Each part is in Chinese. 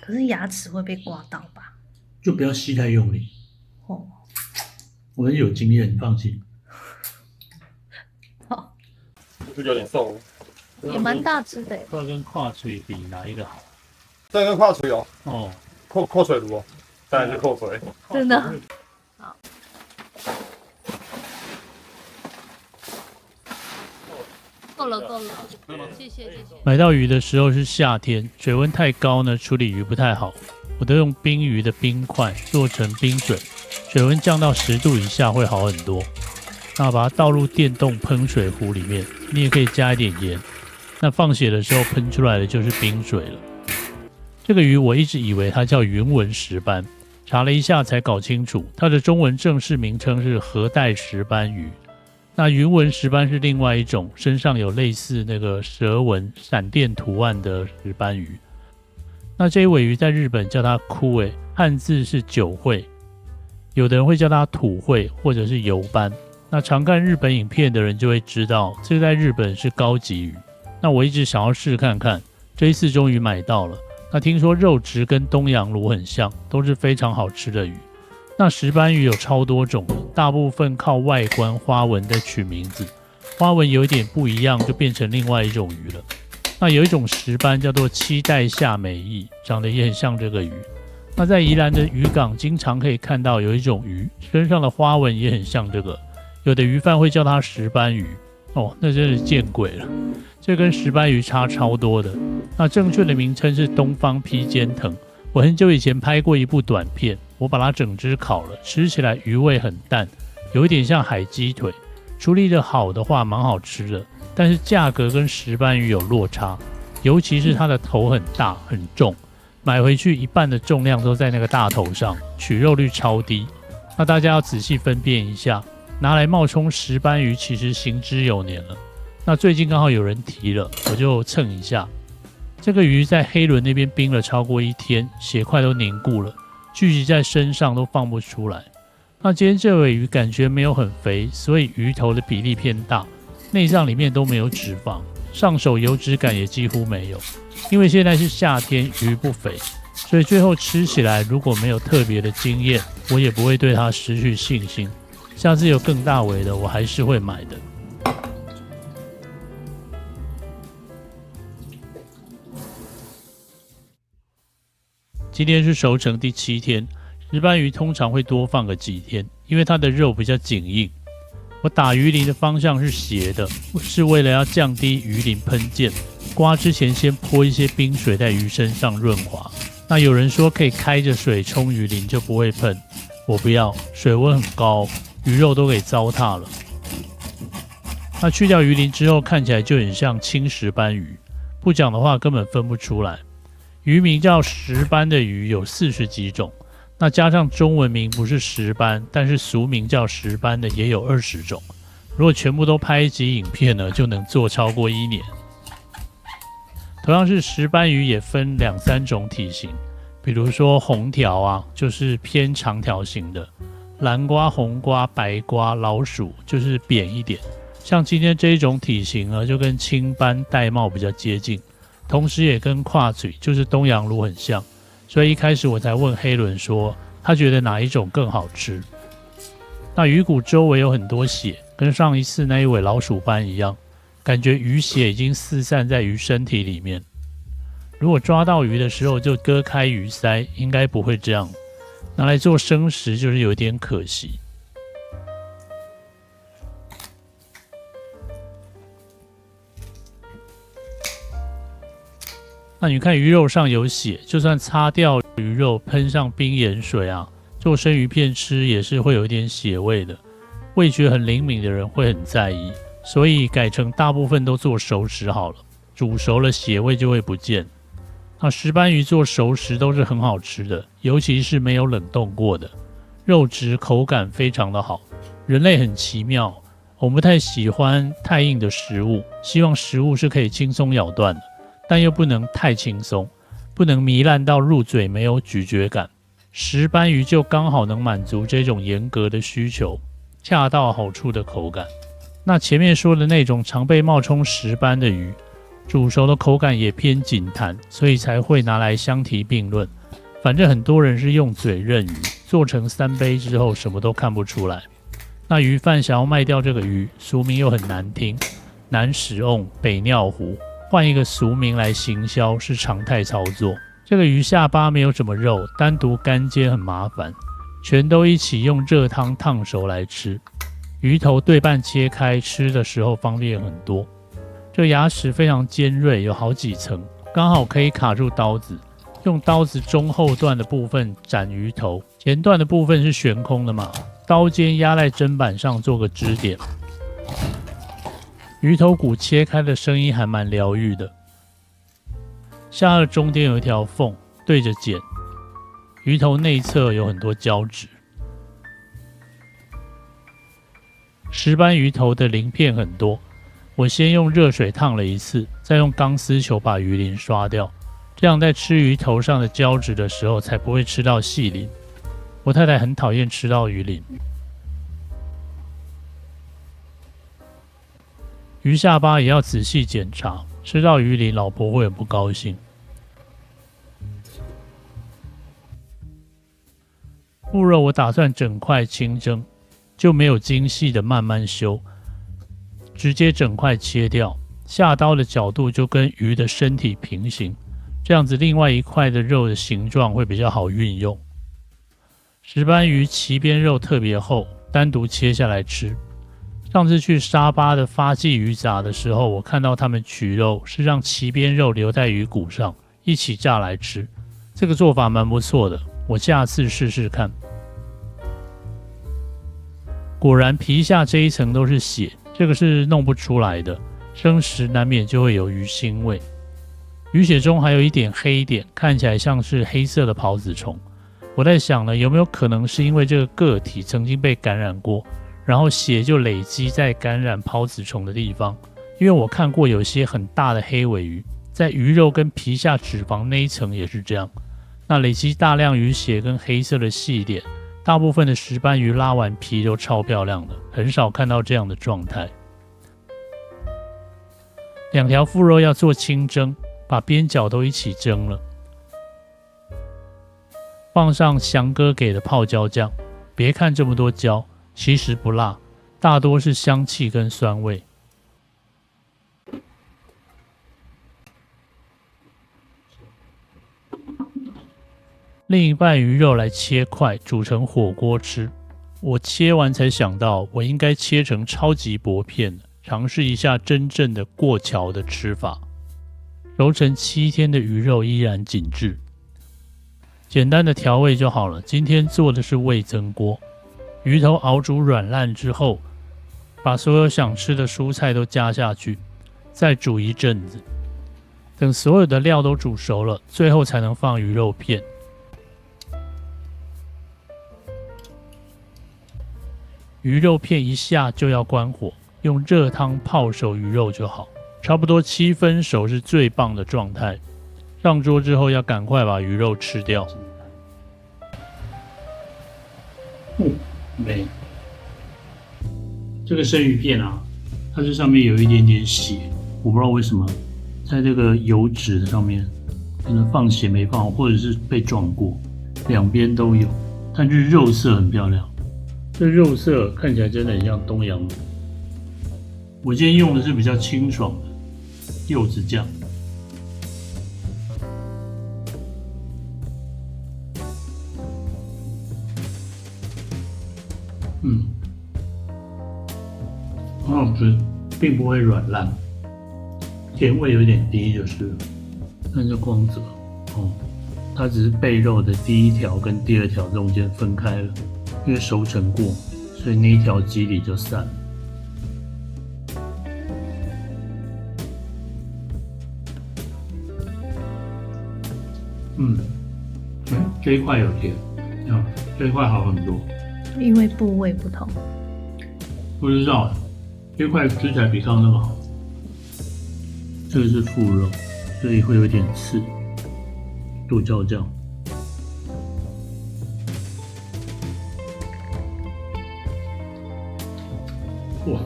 可是牙齒會被刮到吧？就不要吸太用力。哦，我很有經驗，你放心。好，是有點瘦，也蠻大只的。这跟跨水比哪一個好？这跟跨水哦。哦，扣水爐哦，当然是扣水。真的。好。夠了，謝謝。買到魚的時候是夏天，水溫太高呢，處理魚不太好。我都用冰魚的冰塊做成冰水，水溫降到10度以下會好很多。那把它倒入電動噴水壺裡面，你也可以加一點鹽。那放血的時候噴出來的就是冰水了。這個魚我一直以為它叫雲紋石斑，查了一下才搞清楚，它的中文正式名稱是河帶石斑魚。那雲紋石斑是另外一種身上有類似那個蛇紋閃電圖案的石斑魚。那這一尾魚在日本叫它枯尾，漢字是九會，有的人會叫它土會或者是油斑。那常看日本影片的人就會知道，這個在日本是高級魚。那我一直想要試看看，這一次終於買到了。那聽說肉質跟東洋鱸很像，都是非常好吃的魚。那石斑魚有超多種，大部分靠外觀花紋在取名字，花紋有一點不一樣就變成另外一種魚了。那有一種石斑叫做七代夏美翼，長得也很像這個魚。那在宜蘭的漁港經常可以看到有一種魚，身上的花紋也很像這個，有的魚販會叫它石斑魚。哦，那真是見鬼了，這跟石斑魚差超多的。那正確的名稱是東方披肩藤。我很久以前拍過一部短片，我把它整隻烤了，吃起來魚味很淡，有一點像海雞腿，處理的好的話蠻好吃的，但是價格跟石斑魚有落差，尤其是它的頭很大很重，買回去一半的重量都在那個大頭上，取肉率超低。那大家要仔細分辨一下，拿來冒充石斑魚其實行之有年了。那最近剛好有人提了，我就蹭一下。這個魚在黑輪那邊冰了超過1天，血塊都凝固了，聚集在身上都放不出來。那今天這尾魚感覺沒有很肥，所以魚頭的比例偏大，內臟裡面都沒有脂肪，上手油脂感也幾乎沒有。因為現在是夏天，魚不肥，所以最後吃起來如果沒有特別的經驗，我也不會對它失去信心。下次有更大尾的，我還是會買的。今天是熟成第7天，石斑魚通常會多放個幾天，因為它的肉比較緊硬。我打魚鱗的方向是斜的，是為了要降低魚鱗噴濺。刮之前先潑一些冰水在魚身上潤滑。那有人說可以開着水沖魚鱗就不會噴，我不要，水溫很高，魚肉都給糟蹋了。那去掉魚鱗之後，看起來就很像青石斑魚，不講的話根本分不出來。魚名叫石斑的魚有40幾種，那加上中文名不是石斑，但是俗名叫石斑的也有20種。如果全部都拍一集影片呢，就能做超過1年。同樣是石斑魚，也分2、3種體型，比如說紅條啊，就是偏長條型的；藍瓜、紅瓜、白瓜、老鼠就是扁一點。像今天這一種體型呢，就跟青斑玳瑁比較接近。同時也跟跨嘴就是東洋鱸很像，所以一開始我才問黑輪說，他覺得哪一種更好吃。那魚骨周圍有很多血，跟上一次那一尾老鼠斑一樣，感覺魚血已經四散在魚身體裡面。如果抓到魚的時候就割開魚鰓，應該不會這樣。拿來做生食就是有點可惜。那你看魚肉上有血，就算擦掉魚肉，噴上冰鹽水啊，做生魚片吃也是會有一點血味的。味覺很靈敏的人會很在意，所以改成大部分都做熟食好了，煮熟了血味就會不見。那石斑魚做熟食都是很好吃的，尤其是沒有冷凍過的，肉質口感非常的好。人類很奇妙，我們不太喜歡太硬的食物，希望食物是可以輕鬆咬斷的。但又不能太輕鬆，不能糜爛到入嘴沒有咀嚼感。石斑魚就剛好能滿足這種嚴格的需求，恰到好處的口感。那前面說的那種常被冒充石斑的魚，煮熟的口感也偏緊彈，所以才會拿來相提並論。反正很多人是用嘴認魚，做成3杯之後什麼都看不出來。那魚販想要賣掉這個魚，俗名又很難聽，難使用北尿湖，換一個俗名來行銷是常態操作。這個魚下巴沒有什麼肉，單獨乾煎很麻煩，全都一起用熱湯燙熟來吃。魚頭對半切開，吃的時候方便很多。這牙齒非常尖銳，有好幾層，剛好可以卡住刀子。用刀子中後段的部分斬魚頭，前段的部分是懸空的嘛，刀尖壓在砧板上做個支點。魚頭骨切開的聲音還蠻療癒的。下顎中間有一條縫，對着剪。魚頭內側有很多膠質。石斑魚頭的鱗片很多，我先用熱水燙了一次，再用鋼絲球把魚鱗刷掉，這樣在吃魚頭上的膠質的時候才不會吃到細鱗。我太太很討厭吃到魚鱗。魚下巴也要仔細檢查，吃到魚鱗老婆會很不高興。腹肉我打算整塊清蒸，就沒有精細的慢慢修，直接整塊切掉，下刀的角度就跟魚的身體平行，這樣子另外一塊的肉的形狀會比較好運用。石斑魚鰭邊肉特別厚，單獨切下來吃。上次去沙巴的發鯽魚雜的時候，我看到他們取肉是讓鰭邊肉留在魚骨上，一起炸來吃。這個做法蠻不錯的，我下次試試看。果然皮下這一層都是血，這個是弄不出來的，生食難免就會有魚腥味。魚血中還有一點黑點，看起來像是黑色的孢子蟲。我在想呢，有沒有可能是因為這個個體曾經被感染過，然後血就累積在感染孢子蟲的地方？因為我看過有些很大的黑尾魚，在魚肉跟皮下脂肪那一層也是這樣，那累積大量魚血跟黑色的細點。大部分的石斑魚拉完皮都超漂亮的，很少看到這樣的狀態。2條腹肉要做清蒸，把邊角都一起蒸了，放上翔哥給的泡椒醬。別看這麼多椒，其實不辣，大多是香氣跟酸味。另一半魚肉來切塊，煮成火鍋吃。我切完才想到，我應該切成超級薄片，嘗試一下真正的過橋的吃法。熟成7天的魚肉依然緊緻，簡單的調味就好了。今天做的是味噌鍋，魚頭熬煮軟爛之後，把所有想吃的蔬菜都加下去，再煮一陣子，等所有的料都煮熟了，最後才能放魚肉片。魚肉片一下就要關火，用熱湯泡熟魚肉就好，差不多7分熟是最棒的狀態。上桌之後要趕快把魚肉吃掉。美。這個生魚片啊，它這上面有一點點血，我不知道為什麼，在這個油脂上面可能放血沒放好，或者是被撞過，兩邊都有，但是肉色很漂亮。這肉色看起來真的很像東陽魚。我今天用的是比較清爽的柚子醬。很好吃，並不會軟爛，甜味有點低就是了。看這光澤它只是背肉的第1條跟第2條中間分開了。因為熟成過，所以那一條肌理就散了。這一塊有甜，這一塊好很多。因為部位不同。不知道，這塊吃起來比剛剛那個好。這個是腹肉，所以會有點刺。剁椒醬。哇，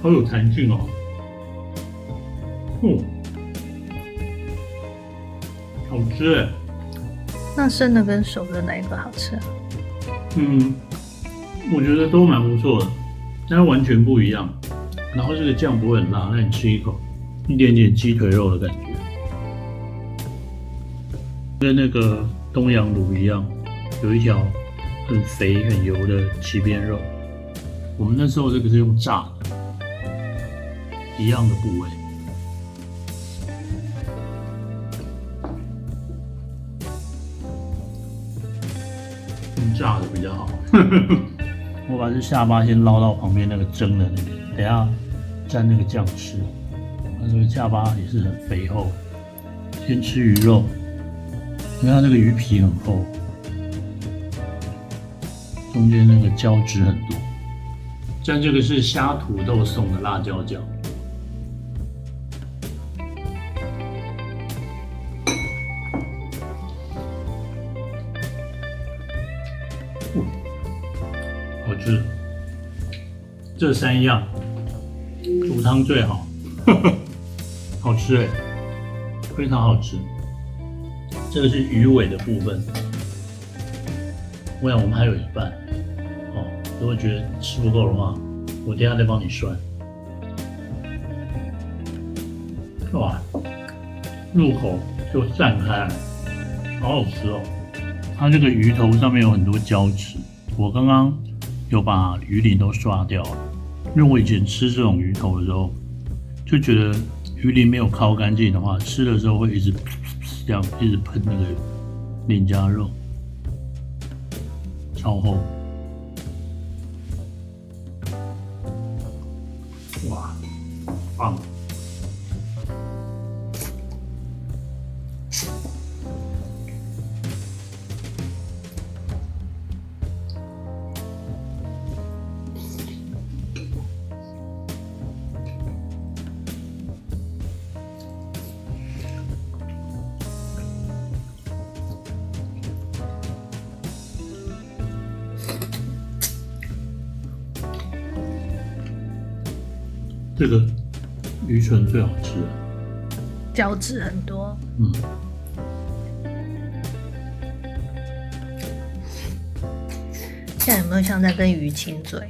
好有彈性哦！好吃哎。那生的跟熟的哪一個好吃啊？我覺得都蠻不錯的，但是完全不一樣。然後這個醬不會很辣，那你吃一口，一點點雞腿肉的感覺，跟那個東陽魯一樣，有一條很肥很油的鰭邊肉。我們那時候這個是用炸的，一樣的部位。用炸的比較好。我把這下巴先撈到旁邊那個蒸的那邊，等一下蘸那個醬吃。它這個下巴也是很肥厚。先吃魚肉，因為它這個魚皮很厚，中間那個膠質很多。蘸這個是蝦土豆送的辣椒醬。好吃，這三樣煮湯最好，好吃哎，非常好吃。這個是魚尾的部分，我想我們還有一半，如果覺得吃不夠的話，我等一下再幫你涮。哇，入口就散開來，好好吃哦。它這個魚頭上面有很多膠質，我剛剛有把魚鱗都刷掉了，因為我以前吃這種魚頭的時候，就覺得魚鱗沒有烤乾淨的話，吃的時候會一直這樣一直噴那個臉頰肉，超厚。哇，棒！這個魚唇最好吃了，膠質很多。現在有沒有像在跟魚親嘴？